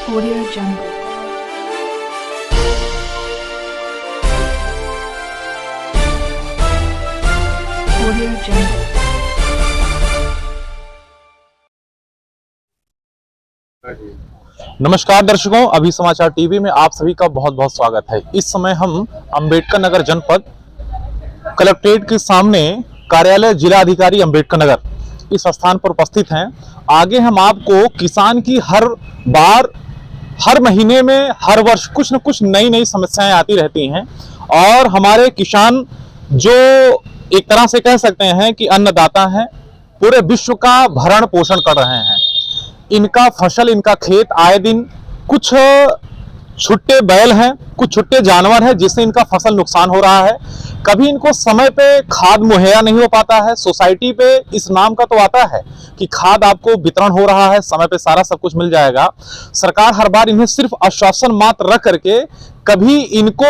Audio Jungle. Audio Jungle. नमस्कार दर्शकों, अभी समाचार टीवी में आप सभी का बहुत बहुत स्वागत है। इस समय हम अंबेडकर नगर जनपद कलेक्ट्रेट के सामने कार्यालय जिला अधिकारी अंबेडकर नगर इस स्थान पर उपस्थित हैं। आगे हम आपको किसान की हर बार, हर महीने में, हर वर्ष कुछ न कुछ नई नई समस्याएं आती रहती हैं और हमारे किसान जो एक तरह से कह सकते हैं कि अन्नदाता हैं, पूरे विश्व का भरण पोषण कर रहे हैं। इनका फसल, इनका खेत आए दिन कुछ छुट्टे बैल हैं, कुछ छुट्टे जानवर हैं जिससे इनका फसल नुकसान हो रहा है। कभी इनको समय पे खाद मुहैया नहीं हो पाता है। सोसाइटी पे इस नाम का तो आता है कि खाद आपको वितरण हो रहा है, समय पे सारा सब कुछ मिल जाएगा। सरकार हर बार इन्हें सिर्फ आश्वासन मात्र रख करके कभी इनको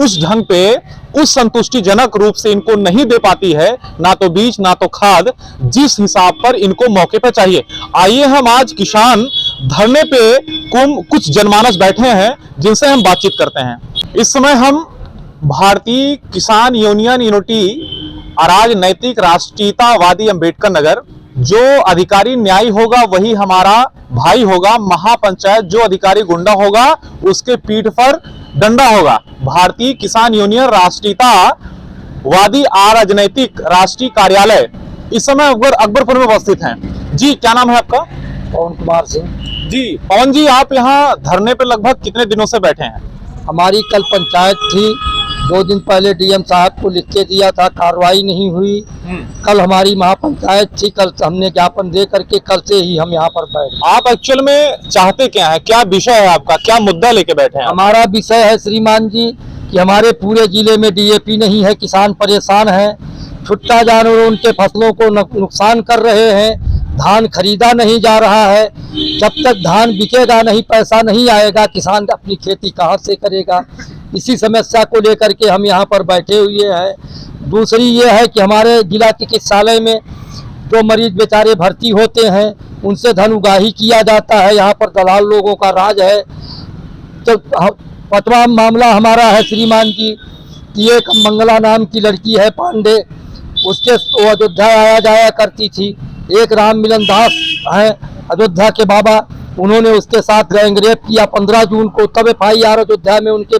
उस ढंग पे, उस संतुष्टिजनक रूप से इनको नहीं दे पाती है, ना तो बीज ना तो खाद, जिस हिसाब पर इनको मौके पर चाहिए। आइए हम आज किसान धरने पे कुछ जनमानस बैठे हैं जिनसे हम बातचीत करते हैं। इस समय हम भारतीय किसान यूनियन यूनिटी अराज नैतिक राष्ट्रीयतावादी अंबेडकर नगर, जो अधिकारी न्यायी होगा वही हमारा भाई होगा, महापंचायत जो अधिकारी गुंडा होगा उसके पीठ पर डंडा होगा। भारतीय किसान यूनियन राष्ट्रीयतावादी राजनैतिक राष्ट्रीय कार्यालय इस समय अकबरपुर में उपस्थित हैं। जी, क्या नाम है आपका? पवन कुमार सिंह। जी पवन जी, आप यहाँ धरने पे लगभग कितने दिनों से बैठे हैं? हमारी कल पंचायत थी, 2 दिन पहले डीएम साहब को लिख के दिया था, कार्रवाई नहीं हुई। कल हमारी महापंचायत थी, कल हमने ज्ञापन दे करके कल से ही हम यहाँ पर बैठे। आप एक्चुअल में चाहते क्या है, क्या विषय है आपका, क्या मुद्दा लेके बैठे हैं? हमारा विषय है श्रीमान जी कि हमारे पूरे जिले में डीएपी नहीं है, किसान परेशान हैं, छुट्टा जानवर उनके फसलों को नुकसान कर रहे हैं, धान खरीदा नहीं जा रहा है। जब तक धान बिकेगा नहीं, पैसा नहीं आएगा, किसान अपनी खेती कहाँ से करेगा? इसी समस्या को लेकर के हम यहाँ पर बैठे हुए हैं। दूसरी ये है कि हमारे जिला चिकित्सालय में जो मरीज बेचारे भर्ती होते हैं उनसे धन उगाही किया जाता है। यहाँ पर दलाल लोगों का राज है। तो पटवा मामला हमारा है श्रीमान जी कि एक मंगला नाम की लड़की है पांडे, उसके वो अयोध्या आया जाया करती थी। एक राम मिलन दास हैं अयोध्या के बाबा, उन्होंने उसके साथ गैंगरेप किया 15 जून को। तब FIR अयोध्या में उनके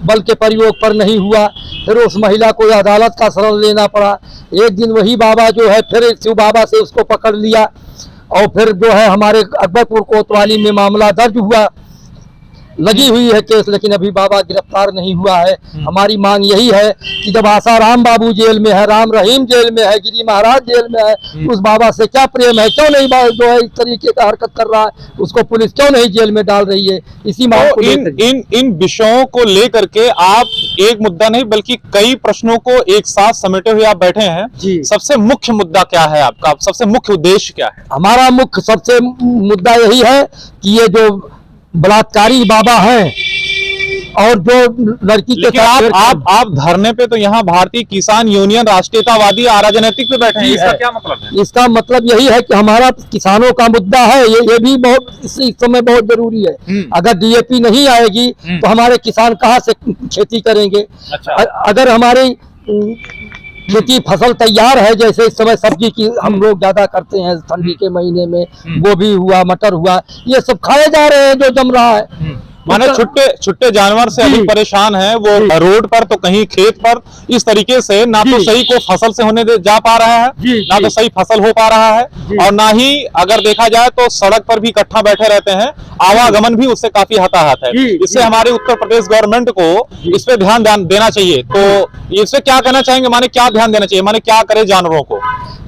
बल के प्रयोग पर नहीं हुआ। फिर उस महिला को अदालत का शरण लेना पड़ा। एक दिन वही बाबा जो है फिर शिव बाबा से उसको पकड़ लिया और फिर जो है हमारे अकबरपुर कोतवाली में मामला दर्ज हुआ, लगी हुई है केस, लेकिन अभी बाबा गिरफ्तार नहीं हुआ है। हमारी मांग यही है कि जब आसाराम बाबू जेल में है, राम रहीम जेल में है, गिरी महाराज जेल में है, उस बाबा से क्या प्रेम है? क्यों नहीं जो है इस तरीके का हरकत कर रहा है, उसको पुलिस क्यों नहीं जेल में डाल रही है? इसी मांग को इन विषयों को लेकर के आप एक मुद्दा नहीं बल्कि कई प्रश्नों को एक साथ समेटे हुए आप बैठे हैं। जी। सबसे मुख्य मुद्दा क्या है आपका, सबसे मुख्य उद्देश्य क्या है? हमारा मुख्य सबसे मुद्दा यही है कि ये जो बलात्कारी बाबा हैं और जो लड़की के साथ आप धरने पे तो यहाँ भारतीय किसान यूनियन राष्ट्रीयतावादी राजनीतिक पे बैठे हैं, इसका क्या मतलब है? इसका मतलब यही है कि हमारा किसानों का मुद्दा है, ये भी बहुत इस समय बहुत जरूरी है। अगर डीएपी नहीं आएगी तो हमारे किसान कहाँ से खेती करेंगे? अच्छा। अगर हमारी खेती फसल तैयार है, जैसे इस समय सब्जी की हम लोग ज्यादा करते हैं ठंडी के महीने में, गोभी हुआ, मटर हुआ, ये सब खाए जा रहे हैं जो जम रहा है। माने छुट्टे जानवर से अधिक परेशान है वो, रोड पर तो कहीं खेत पर, इस तरीके से ना तो सही को फसल से होने जा पा रहा है, ना तो सही फसल हो पा रहा है, और ना ही अगर देखा जाए तो सड़क पर भी इकट्ठा बैठे रहते हैं, आवागमन भी उससे काफी हताहत है। इससे हमारे उत्तर प्रदेश गवर्नमेंट को इस पे ध्यान देना चाहिए। तो इससे क्या कहना चाहेंगे, माने क्या ध्यान देना चाहिए, माने क्या करे जानवरों को?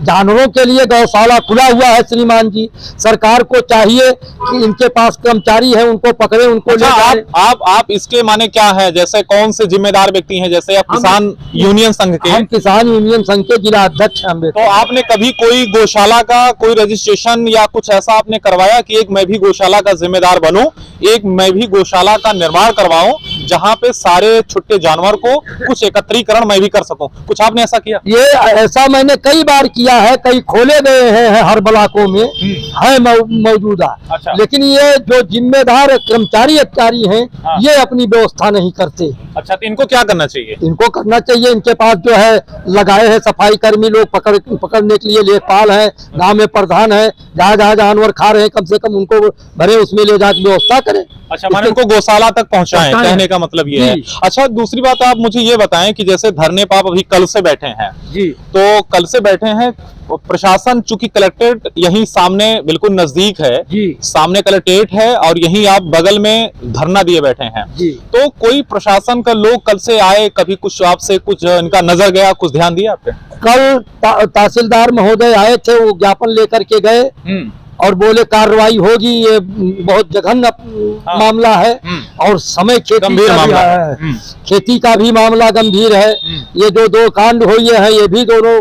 जानवरों के लिए गौशाला खुला हुआ है श्रीमान जी। सरकार को चाहिए कि इनके पास कर्मचारी है, उनको पकड़े, उनको ले जाए। आप इसके माने क्या है, जैसे कौन से जिम्मेदार व्यक्ति हैं? जैसे आप किसान यूनियन संघ के? हम किसान यूनियन संघ के जिला अध्यक्ष हैं। तो आपने कभी कोई गौशाला का कोई रजिस्ट्रेशन या कुछ ऐसा आपने करवाया कि एक मैं भी गौशाला का जिम्मेदार बनूं, एक मैं भी गौशाला का निर्माण करवाऊं, जहां पे सारे छुट्टे जानवर को कुछ एकत्रीकरण मैं भी कर सकूं। कुछ आपने ऐसा किया? ये ऐसा मैंने कई बार किया है, कई खोले गए हैं हर ब्लॉकों में है मौजूदा। अच्छा। लेकिन ये जो जिम्मेदार कर्मचारी अधिकारी हैं हाँ। ये अपनी व्यवस्था नहीं करते। अच्छा, तो इनको क्या करना चाहिए? इनको करना चाहिए, इनके पास जो है लगाए हैं सफाई कर्मी लोग, पकड़ने के लिए लेखपाल है, गांव में प्रधान है, जहाँ जहाँ जानवर खा रहे हैं कम से कम उनको भरे उसमें ले जाकर व्यवस्था करें। अच्छा, माने उनको गौशाला तक पहुंचाएं, कहने का मतलब ये है। अच्छा, दूसरी बात आप मुझे ये बताएं कि जैसे धरने पर आप अभी कल से बैठे हैं जी, तो कल से बैठे हैं, प्रशासन चूंकि कलेक्ट्रेट यहीं सामने बिल्कुल नजदीक है जी, सामने कलेक्ट्रेट है और यहीं आप बगल में धरना दिए बैठे हैं जी। तो कोई प्रशासन का लोग कल से आए, कभी कुछ आपसे कुछ इनका नजर गया, कुछ ध्यान दिया आपने? कल तहसीलदार महोदय आए थे, वो ज्ञापन लेकर के गए और बोले कार्रवाई होगी, ये बहुत जघन्य मामला है और समय गंभीर मामला है, खेती का भी मामला गंभीर है, ये जो दो कांड हुए हैं ये भी दोनों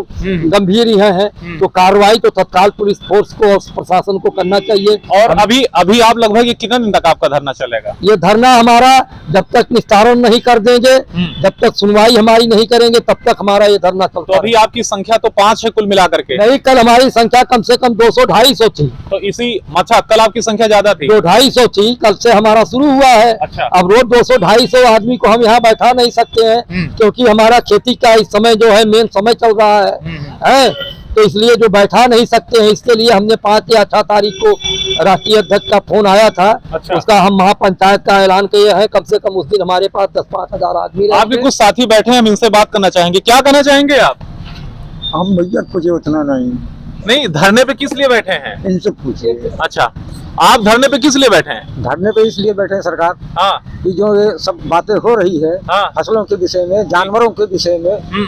गंभीर ही हैं, तो कार्रवाई तो तत्काल पुलिस फोर्स को और प्रशासन को करना चाहिए। और अभी आप लगभग ये कितने दिन तक आपका धरना चलेगा? ये धरना हमारा जब तक निस्तारण नहीं कर देंगे, जब तक सुनवाई हमारी नहीं करेंगे तब तक हमारा ये धरना चलता तो अभी आपकी संख्या तो 5 है कुल मिलाकर के? नहीं, कल हमारी संख्या कम से कम 200-250 थी। तो इसी अच्छा, कल आपकी संख्या ज्यादा थी? 200-250 थी, कल से हमारा शुरू हुआ है। अच्छा। अब रोज 200-250 आदमी को हम यहाँ बैठा नहीं सकते हैं क्योंकि हमारा खेती का इस समय जो है मेन समय चल रहा है, तो इसलिए जो बैठा नहीं सकते हैं, इसके लिए हमने 5 या 6 तारीख को राष्ट्रीय अध्यक्ष का फोन आया था। अच्छा। उसका हम महापंचायत का ऐलान किए हैं, कम से कम उस दिन हमारे पास 10-5 हजार आदमी रहेंगे। आपके कुछ साथी बैठे हैं, हम इनसे बात करना चाहेंगे। क्या कहना चाहेंगे आप? हम भैया मुझे उतना नहीं, धरने पे किस लिए बैठे हैं? इनसे पूछिए। अच्छा, आप धरने पे किस लिए बैठे हैं? धरने पे इसलिए बैठे हैं सरकार हाँ कि जो ये सब बातें हो रही है हाँ। फसलों के विषय में, जानवरों के विषय में,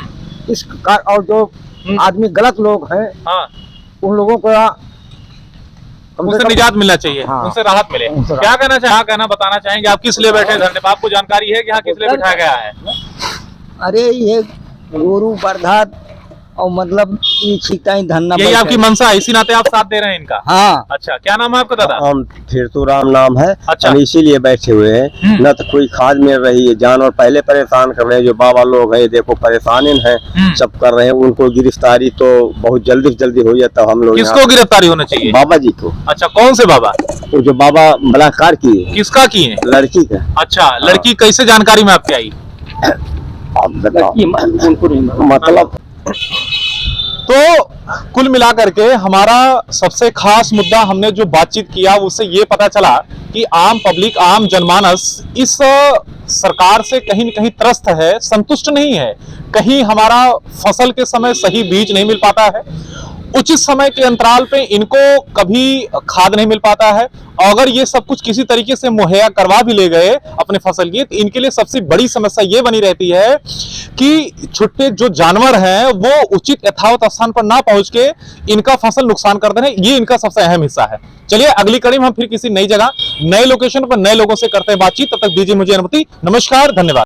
इस और जो आदमी गलत लोग हैं हाँ, उन लोगों को उनसे निजात मिलना चाहिए, हाँ। उनसे राहत मिले। उनसे क्या कहना चाहिए? हाँ, कहना बताना चाहेंगे आप किस लिए बैठे हैं धरने पे? आपको जानकारी है कि हाँ किस लिए बिठाया गया है? अरे ये गोरू बर्धात और मतलब ये छिटाई धरना यही आपकी मंशा है, इसी नाते आप साथ दे रहे हैं इनका? हाँ। अच्छा, क्या नाम है आपका दादा? हम राम नाम है। अच्छा। हम इसीलिए बैठे हुए हैं, न तो कोई खाद मिल रही है, जानवर पहले परेशान कर रहे हैं, जो बाबा लोग हैं देखो परेशान हैं, सब कर रहे हैं, उनको गिरफ्तारी तो बहुत जल्दी से जल्दी हो जाता। हम लोग किसको गिरफ्तारी होना चाहिए? बाबा जी को। अच्छा, कौन से बाबा? वो जो बाबा बलात्कार किए, किसका किए? लड़की का। अच्छा, लड़की कैसे जानकारी में आपकी आई? अब बताओ, मतलब तो कुल मिलाकर के हमारा सबसे खास मुद्दा हमने जो बातचीत किया उससे ये पता चला कि आम पब्लिक, आम जनमानस इस सरकार से कहीं न कहीं त्रस्त है, संतुष्ट नहीं है। कहीं हमारा फसल के समय सही बीज नहीं मिल पाता है, उचित समय के अंतराल पे इनको कभी खाद नहीं मिल पाता है, और अगर ये सब कुछ किसी तरीके से मुहैया करवा भी ले गए अपने फसल की, तो इनके लिए सबसे बड़ी समस्या ये बनी रहती है कि छुट्टे जो जानवर हैं वो उचित यथावत स्थान पर ना पहुंच के इनका फसल नुकसान कर दे रहे हैं। ये इनका सबसे अहम हिस्सा है। चलिए अगली कड़ी में हम फिर किसी नई जगह, नए लोकेशन पर नए लोगों से करते हैं बातचीत। तब तक दीजिए मुझे अनुमति। नमस्कार, धन्यवाद।